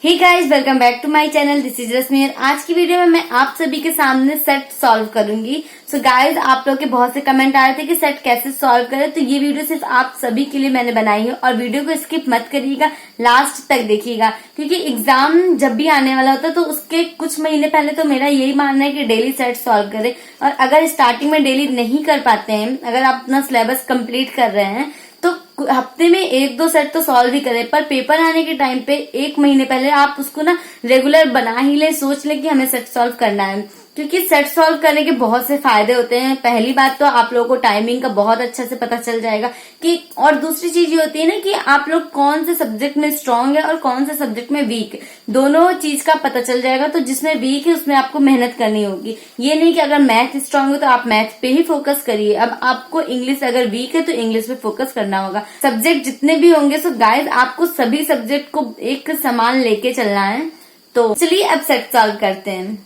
Hey guys, welcome back to my channel. This is Rashmi. आज की video में मैं आप सभी के सामने सेट सॉल्व करूंगी। सो गाइस, आप लोग के बहुत से कमेंट आए थे कि सेट कैसे सॉल्व करें, तो ये वीडियो सिर्फ आप सभी के लिए मैंने बनाई है। और वीडियो को स्किप मत करिएगा, लास्ट तक देखिएगा, क्योंकि एग्जाम जब भी आने वाला होता है तो उसके कुछ महीने पहले तो मेरा यही मानना है कि डेली सेट सॉल्व करें। और अगर स्टार्टिंग में डेली नहीं कर पाते हैं, अगर आप अपना सिलेबस कंप्लीट कर रहे हैं तो हफ्ते में 1-2 सेट तो सॉल्व ही करें, पर पेपर आने के टाइम पे 1 महीने पहले आप उसको ना रेगुलर बना ही ले, सोच ले कि हमें सेट सॉल्व करना है। क्योंकि सेट सॉल्व करने के बहुत से फायदे होते हैं। पहली बात तो आप लोगों को टाइमिंग का बहुत अच्छा से पता चल जाएगा कि, और दूसरी चीज ये होती है ना कि आप लोग कौन से सब्जेक्ट में स्ट्रांग है और कौन से सब्जेक्ट में वीक है, दोनों चीज का पता चल जाएगा। तो जिसमें वीक है उसमें आपको मेहनत करनी होगी। ये नहीं कि अगर मैथ स्ट्रांग है तो आप मैथ पे ही फोकस करिए। अब आपको इंग्लिश अगर वीक है तो इंग्लिश पे फोकस करना होगा। सब्जेक्ट जितने भी होंगे, सो गाइस आपको सभी सब्जेक्ट को एक समान लेके चलना है। तो चलिए अब सेट सॉल्व करते हैं।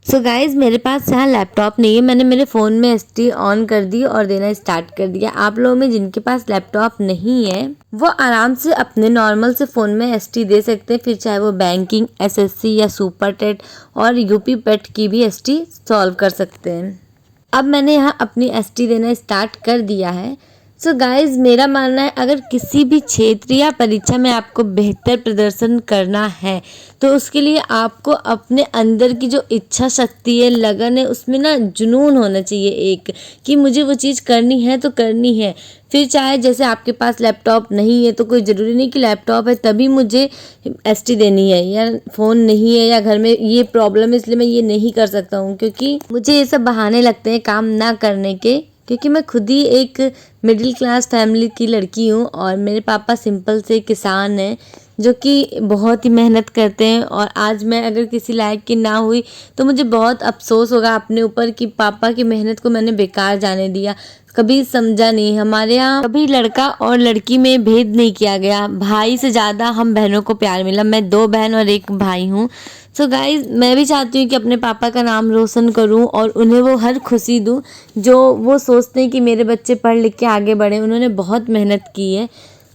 सो गाइज, मेरे पास यहाँ लैपटॉप नहीं है। मैंने मेरे फ़ोन में एसटी ऑन कर दी और देना स्टार्ट कर दिया। आप लोगों में जिनके पास लैपटॉप नहीं है वो आराम से अपने नॉर्मल से फ़ोन में एसटी दे सकते हैं, फिर चाहे वो बैंकिंग, एसएससी या सुपर टेट और यूपी पेट की भी एसटी सॉल्व कर सकते हैं। अब मैंने यहाँ अपनी एसटी देना स्टार्ट कर दिया है। सो गाइज, मेरा मानना है अगर किसी भी क्षेत्र या परीक्षा में आपको बेहतर प्रदर्शन करना है तो उसके लिए आपको अपने अंदर की जो इच्छा शक्ति है, लगन है, उसमें ना जुनून होना चाहिए एक, कि मुझे वो चीज़ करनी है तो करनी है। फिर चाहे जैसे आपके पास लैपटॉप नहीं है तो कोई ज़रूरी नहीं कि लैपटॉप है तभी मुझे एसटी देनी है, या फ़ोन नहीं है या घर में ये प्रॉब्लम है इसलिए मैं ये नहीं कर सकता हूँ, क्योंकि मुझे ये सब बहाने लगते हैं काम ना करने के। क्योंकि मैं खुद ही एक मिडिल क्लास फैमिली की लड़की हूँ और मेरे पापा सिंपल से किसान हैं जो कि बहुत ही मेहनत करते हैं। और आज मैं अगर किसी लायक की ना हुई तो मुझे बहुत अफसोस होगा अपने ऊपर कि पापा की मेहनत को मैंने बेकार जाने दिया, कभी समझा नहीं। हमारे यहाँ कभी लड़का और लड़की में भेद नहीं किया गया। भाई से ज़्यादा हम बहनों को प्यार मिला। मैं 2 बहन और 1 भाई हूँ। सो गाइज, मैं भी चाहती हूँ कि अपने पापा का नाम रोशन करूँ और उन्हें वो हर खुशी दूँ जो वो सोचते हैं कि मेरे बच्चे पढ़ लिख के आगे बढ़े। उन्होंने बहुत मेहनत की है,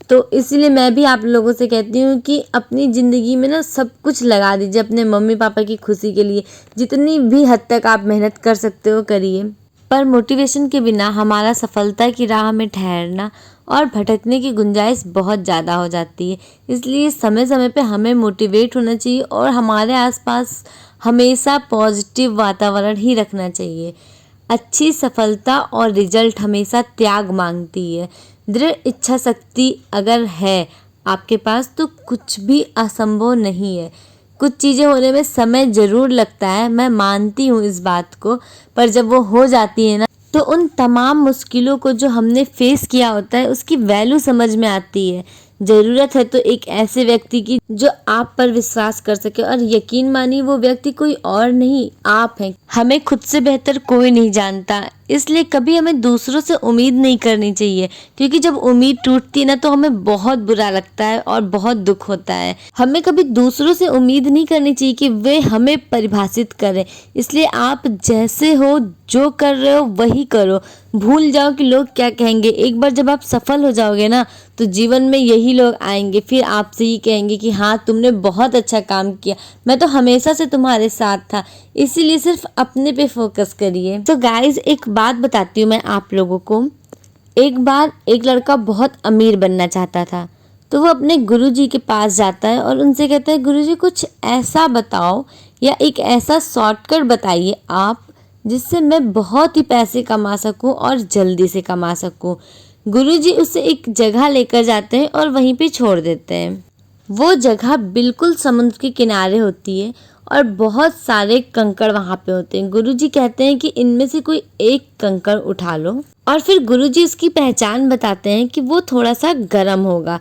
तो इसलिए मैं भी आप लोगों से कहती हूँ कि अपनी ज़िंदगी में ना सब कुछ लगा दीजिए अपने मम्मी पापा की खुशी के लिए। जितनी भी हद तक आप मेहनत कर सकते हो करिए, पर मोटिवेशन के बिना हमारा सफलता की राह में ठहरना और भटकने की गुंजाइश बहुत ज़्यादा हो जाती है। इसलिए समय समय पे हमें मोटिवेट होना चाहिए और हमारे आसपास हमेशा पॉजिटिव वातावरण ही रखना चाहिए। अच्छी सफलता और रिजल्ट हमेशा त्याग मांगती है। दृढ़ इच्छा शक्ति अगर है आपके पास तो कुछ भी असंभव नहीं है। कुछ चीज़ें होने में समय ज़रूर लगता है, मैं मानती हूँ इस बात को, पर जब वो हो जाती है ना तो उन तमाम मुश्किलों को जो हमने फेस किया होता है उसकी वैल्यू समझ में आती है। ज़रूरत है तो एक ऐसे व्यक्ति की जो आप पर विश्वास कर सके, और यकीन मानिए वो व्यक्ति कोई और नहीं, आप हैं। हमें खुद से बेहतर कोई नहीं जानता, इसलिए कभी हमें दूसरों से उम्मीद नहीं करनी चाहिए, क्योंकि जब उम्मीद टूटती है ना तो हमें बहुत बुरा लगता है और बहुत दुख होता है। हमें कभी दूसरों से उम्मीद नहीं करनी चाहिए कि वे हमें परिभाषित करें। इसलिए आप जैसे हो, जो कर रहे हो वही करो। भूल जाओ कि लोग क्या कहेंगे। एक बार जब आप सफल हो जाओगे ना तो जीवन में यही लोग आएंगे, फिर आपसे ही कहेंगे कि हाँ तुमने बहुत अच्छा काम किया, मैं तो हमेशा से तुम्हारे साथ था। इसीलिए सिर्फ अपने पे फोकस करिए। तो गाइज, एक बात बताती हूँ मैं आप लोगों को। एक बार एक लड़का बहुत अमीर बनना चाहता था, तो वो अपने गुरुजी के पास जाता है और उनसे कहता है, गुरुजी कुछ ऐसा बताओ या एक ऐसा शॉर्टकट बताइए आप जिससे मैं बहुत ही पैसे कमा सकूं और जल्दी से कमा सकूं। गुरुजी उसे एक जगह लेकर जाते हैं और वहीं पे छोड़ देते हैं। वो जगह बिल्कुल समुद्र के किनारे होती है और बहुत सारे कंकड़ वहाँ पे होते हैं। गुरुजी कहते हैं कि इनमें से कोई एक कंकड़ उठा लो, और फिर गुरुजी उसकी पहचान बताते हैं कि वो थोड़ा सा गर्म होगा,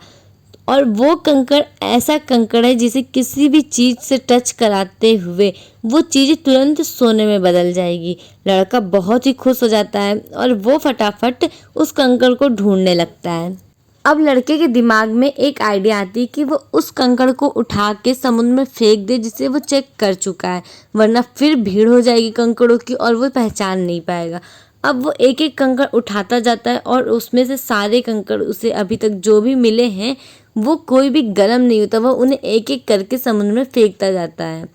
और वो कंकड़ ऐसा कंकड़ है जिसे किसी भी चीज़ से टच कराते हुए वो चीज़ तुरंत सोने में बदल जाएगी। लड़का बहुत ही खुश हो जाता है और वो फटाफट उस कंकड़ को ढूंढने लगता है। अब लड़के के दिमाग में एक आइडिया आती है कि वो उस कंकड़ को उठा के समुद्र में फेंक दे जिसे वो चेक कर चुका है, वरना फिर भीड़ हो जाएगी कंकड़ों की और वो पहचान नहीं पाएगा। अब वो एक एक कंकड़ उठाता जाता है और उसमें से सारे कंकड़ उसे अभी तक जो भी मिले हैं वो कोई भी गर्म नहीं होता, वो उन्हें एक एक करके समुद्र में फेंकता जाता है।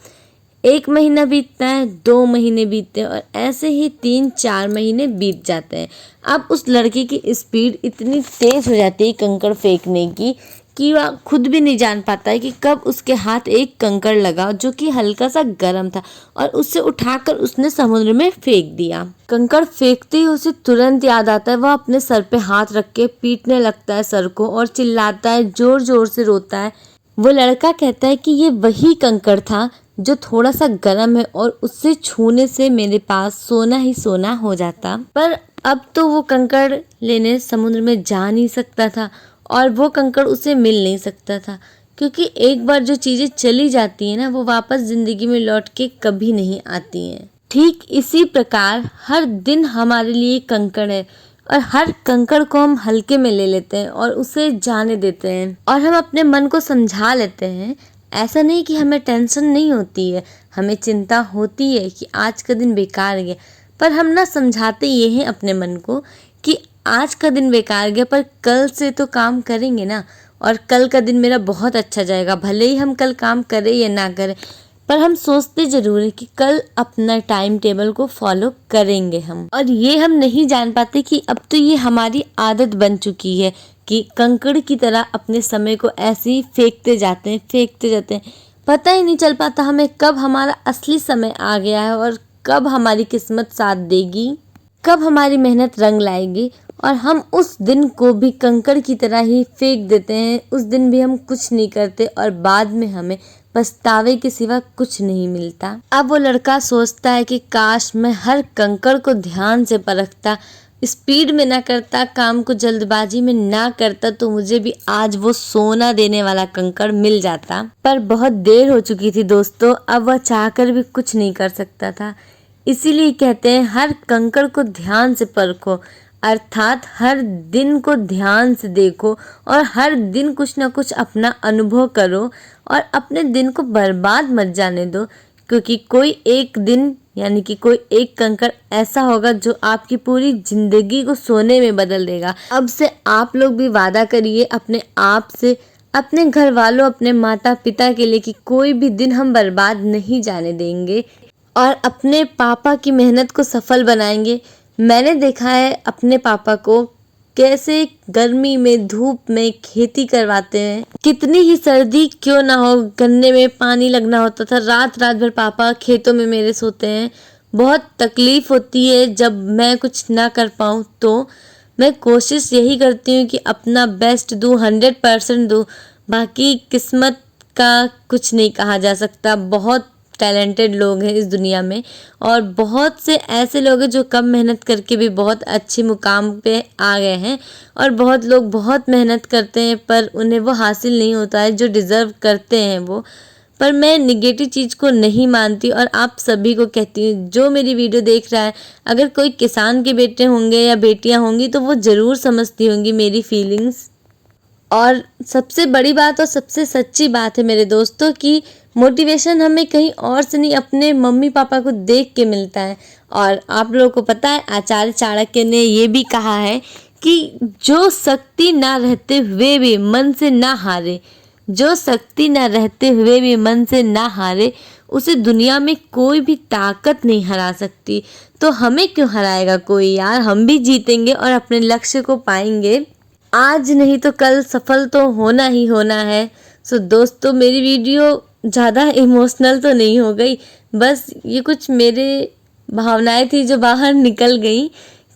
1 महीना बीतता है, 2 महीने बीतते हैं और ऐसे ही 3-4 महीने बीत जाते हैं। अब उस लड़के की स्पीड इतनी तेज़ हो जाती है कंकड़ फेंकने की कि वह खुद भी नहीं जान पाता है कि कब उसके हाथ एक कंकड़ लगा जो कि हल्का सा गर्म था और उससे उठाकर उसने समुद्र में फेंक दिया। कंकड़ फेंकते ही उसे तुरंत याद आता है, वह अपने सर पे हाथ रख के पीटने लगता है सर को और चिल्लाता है, जोर जोर से रोता है। वो लड़का कहता है कि ये वही कंकड़ था जो थोड़ा सा गर्म है और उससे छूने से मेरे पास सोना ही सोना हो जाता। पर अब तो वो कंकड़ लेने समुद्र में जा नहीं सकता था और वो कंकड़ उसे मिल नहीं सकता था, क्योंकि एक बार जो चीज़ें चली जाती हैं ना, वो वापस ज़िंदगी में लौट के कभी नहीं आती हैं। ठीक इसी प्रकार हर दिन हमारे लिए कंकड़ है और हर कंकड़ को हम हल्के में ले लेते हैं और उसे जाने देते हैं और हम अपने मन को समझा लेते हैं। ऐसा नहीं कि हमें टेंशन नहीं होती है, हमें चिंता होती है कि आज का दिन बेकार गया, पर हम ना समझाते ये हैं अपने मन को कि आज का दिन बेकार गया पर कल से तो काम करेंगे ना, और कल का दिन मेरा बहुत अच्छा जाएगा। भले ही हम कल काम करें या ना करें, पर हम सोचते जरूर है कि कल अपना टाइम टेबल को फॉलो करेंगे हम। और ये हम नहीं जान पाते कि अब तो ये हमारी आदत बन चुकी है कि कंकड़ की तरह अपने समय को ऐसे ही फेंकते जाते हैं। पता ही नहीं चल पाता हमें कब हमारा असली समय आ गया है और कब हमारी किस्मत साथ देगी, कब हमारी मेहनत रंग लाएगी और हम उस दिन को भी कंकड़ की तरह ही फेंक देते हैं। उस दिन भी हम कुछ नहीं करते और बाद में हमें पछतावे के सिवा कुछ नहीं मिलता। अब वो लड़का सोचता है कि काश मैं हर कंकड़ को ध्यान से परखता, स्पीड में ना करता, काम को जल्दबाजी में ना करता, तो मुझे भी आज वो सोना देने वाला कंकड़ मिल जाता। पर बहुत देर हो चुकी थी दोस्तों, अब वह चाहकर भी कुछ नहीं कर सकता था। इसीलिए कहते हैं हर कंकड़ को ध्यान से परखो, अर्थात हर दिन को ध्यान से देखो और हर दिन कुछ ना कुछ अपना अनुभव करो और अपने दिन को बर्बाद मत जाने दो, क्योंकि कोई एक दिन यानी कि कोई एक कंकड़ ऐसा होगा जो आपकी पूरी जिंदगी को सोने में बदल देगा। अब से आप लोग भी वादा करिए अपने आप से, अपने घर वालों, अपने माता पिता के लिए कि कोई भी दिन हम बर्बाद नहीं जाने देंगे और अपने पापा की मेहनत को सफल बनाएंगे। मैंने देखा है अपने पापा को कैसे गर्मी में धूप में खेती करवाते हैं। कितनी ही सर्दी क्यों ना हो, गन्ने में पानी लगना होता था, रात रात भर पापा खेतों में मेरे सोते हैं। बहुत तकलीफ होती है जब मैं कुछ ना कर पाऊँ, तो मैं कोशिश यही करती हूँ कि अपना बेस्ट दूँ, 100% दूँ। बाकी किस्मत का कुछ नहीं कहा जा सकता। बहुत टैलेंटेड लोग हैं इस दुनिया में और बहुत से ऐसे लोग हैं जो कम मेहनत करके भी बहुत अच्छे मुकाम पे आ गए हैं और बहुत लोग बहुत मेहनत करते हैं पर उन्हें वो हासिल नहीं होता है जो डिज़र्व करते हैं वो। पर मैं निगेटिव चीज़ को नहीं मानती और आप सभी को कहती हूँ जो मेरी वीडियो देख रहा है, अगर कोई किसान के बेटे होंगे या बेटियाँ होंगी तो वो ज़रूर समझती होंगी मेरी फीलिंग्स। और सबसे बड़ी बात और सबसे सच्ची बात है मेरे दोस्तों कि मोटिवेशन हमें कहीं और से नहीं, अपने मम्मी पापा को देख के मिलता है। और आप लोगों को पता है आचार्य चाणक्य ने ये भी कहा है कि जो शक्ति ना रहते हुए भी मन से ना हारे, जो शक्ति ना रहते हुए भी मन से ना हारे, उसे दुनिया में कोई भी ताकत नहीं हरा सकती। तो हमें क्यों हराएगा कोई यार, हम भी जीतेंगे और अपने लक्ष्य को पाएंगे। आज नहीं तो कल सफल तो होना ही होना है। सो दोस्तों मेरी वीडियो ज़्यादा इमोशनल तो नहीं हो गई, बस ये कुछ मेरे भावनाएं थी जो बाहर निकल गई।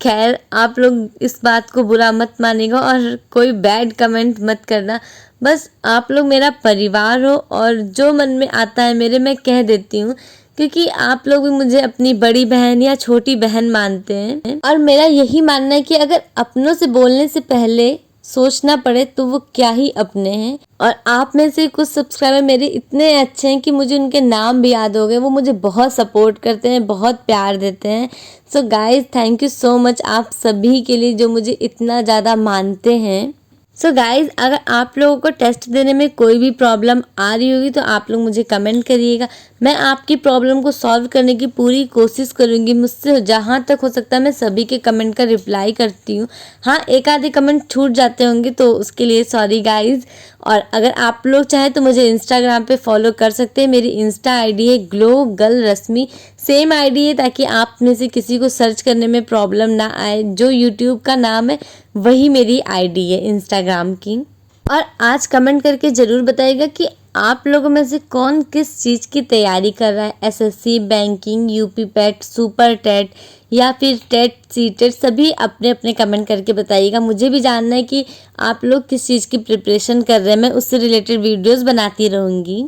खैर आप लोग इस बात को बुरा मत मानिएगा और कोई बैड कमेंट मत करना। बस आप लोग मेरा परिवार हो और जो मन में आता है मेरे मैं कह देती हूँ, क्योंकि आप लोग भी मुझे अपनी बड़ी बहन या छोटी बहन मानते हैं। और मेरा यही मानना है कि अगर अपनों से बोलने से पहले सोचना पड़े तो वो क्या ही अपने हैं। और आप में से कुछ सब्सक्राइबर मेरे इतने अच्छे हैं कि मुझे उनके नाम भी याद हो गए। वो मुझे बहुत सपोर्ट करते हैं, बहुत प्यार देते हैं। So guys thank you so much आप सभी के लिए जो मुझे इतना ज़्यादा मानते हैं। सो गाइज अगर आप लोगों को टेस्ट देने में कोई भी प्रॉब्लम आ रही होगी तो आप लोग मुझे कमेंट करिएगा। मैं आपकी प्रॉब्लम को सॉल्व करने की पूरी कोशिश करूँगी। मुझसे जहाँ तक हो सकता है मैं सभी के कमेंट का रिप्लाई करती हूँ। हाँ एक आधे कमेंट छूट जाते होंगे तो उसके लिए सॉरी गाइज। और अगर आप लोग चाहें तो मुझे इंस्टाग्राम पे फॉलो कर सकते हैं। मेरी इंस्टा आईडी है ग्लो गर्ल रश्मि, सेम आईडी है, ताकि आप में से किसी को सर्च करने में प्रॉब्लम ना आए। जो यूट्यूब का नाम है वही मेरी आईडी है इंस्टाग्राम की। और आज कमेंट करके ज़रूर बताइएगा कि आप लोगों में से कौन किस चीज़ की तैयारी कर रहा है, SSC, banking, UP PET, super TET या फिर टेट, सीटेट। सभी अपने अपने कमेंट करके बताइएगा। मुझे भी जानना है कि आप लोग किस चीज़ की प्रिपरेशन कर रहे हैं। मैं उससे रिलेटेड वीडियोस बनाती रहूँगी।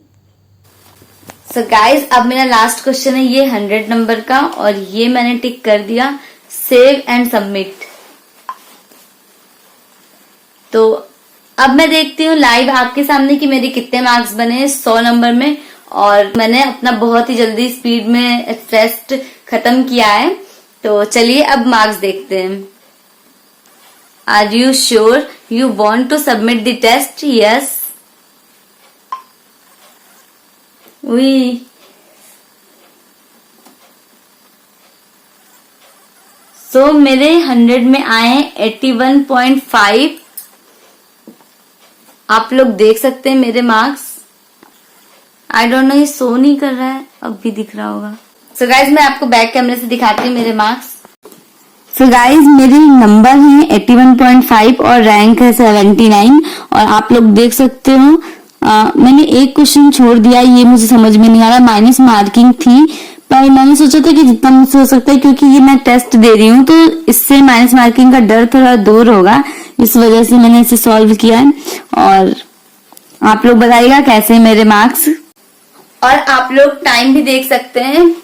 सो गाइज, अब मेरा लास्ट क्वेश्चन है ये 100 नंबर का, और ये मैंने टिक कर दिया, सेव एंड सबमिट। तो अब मैं देखती हूँ लाइव आपके सामने कि मेरे कितने मार्क्स बने 100 नंबर में। और मैंने अपना बहुत ही जल्दी स्पीड में टेस्ट खत्म किया है। तो चलिए अब मार्क्स देखते हैं। Are you sure you want to submit the test? Yes. We so मेरे 100 में आए हैं 81.5। आप लोग देख सकते हैं मेरे मार्क्स। आई डोंट नो, ये शो नहीं कर रहा है, अब भी दिख रहा होगा। सो गाइज, मैं आपको बैक कैमरे से दिखाती हूँ मेरे मार्क्स। सो गाइज, मेरे नंबर हैं 81.5 और रैंक है 79। और आप लोग देख सकते हो मैंने एक क्वेश्चन छोड़ दिया, ये मुझे समझ में नहीं आ रहा, माइनस मार्किंग थी। पर मैंने सोचा था कि जितना मुझसे हो सकता है, क्योंकि ये मैं टेस्ट दे रही हूँ तो इससे माइनस मार्किंग का डर थोड़ा दूर होगा, इस वजह से मैंने इसे सॉल्व किया है। और आप लोग बताइएगा कैसे मेरे मार्क्स। और आप लोग टाइम भी देख सकते हैं,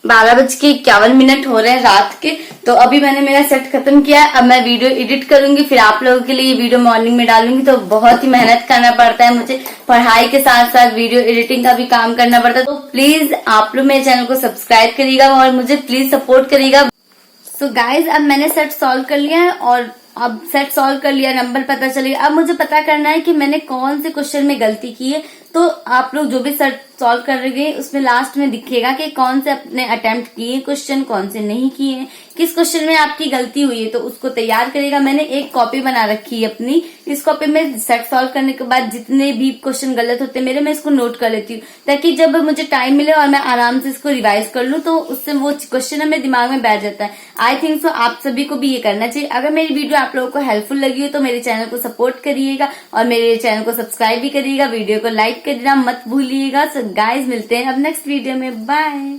12:51 हो रहे हैं रात के। तो अभी मैंने मेरा सेट खत्म किया है। अब मैं वीडियो एडिट करूंगी, फिर आप लोगों के लिए वीडियो मॉर्निंग में डालूंगी। तो बहुत ही मेहनत करना पड़ता है मुझे, पढ़ाई के साथ साथ वीडियो एडिटिंग का भी काम करना पड़ता है। तो प्लीज आप लोग मेरे चैनल को सब्सक्राइब करिएगा और मुझे प्लीज सपोर्ट करिएगा। सो गाइज, अब मैंने सेट सॉल्व कर लिया है, और अब सेट सॉल्व कर लिया, नंबर पता चलेगा। अब मुझे पता करना है कि मैंने कौन से क्वेश्चन में गलती की है। तो आप लोग जो भी सेट सॉल्व कर रहे हैं उसमें लास्ट में दिखेगा कि कौन से अपने अटेम्प्ट किए क्वेश्चन, कौन से नहीं किए, किस क्वेश्चन में आपकी गलती हुई है। तो उसको तैयार करेगा। मैंने एक कॉपी बना रखी है अपनी, इस कॉपी में सेट सॉल्व करने के बाद जितने भी क्वेश्चन गलत होते हैं मेरे, मैं इसको नोट कर लेती हूँ, ताकि जब मुझे टाइम मिले और मैं आराम से इसको रिवाइज कर लूँ तो उससे वो क्वेश्चन मेरे दिमाग में बैठ जाता है। आई थिंक सो आप सभी को भी ये करना चाहिए। अगर मेरी वीडियो आप लोगों को हेल्पफुल लगी हो तो मेरे चैनल को सपोर्ट करिएगा और मेरे चैनल को सब्सक्राइब भी करिएगा, वीडियो को लाइक करना मत भूलिएगा। सो गाइज, मिलते हैं अब नेक्स्ट वीडियो में। बाय।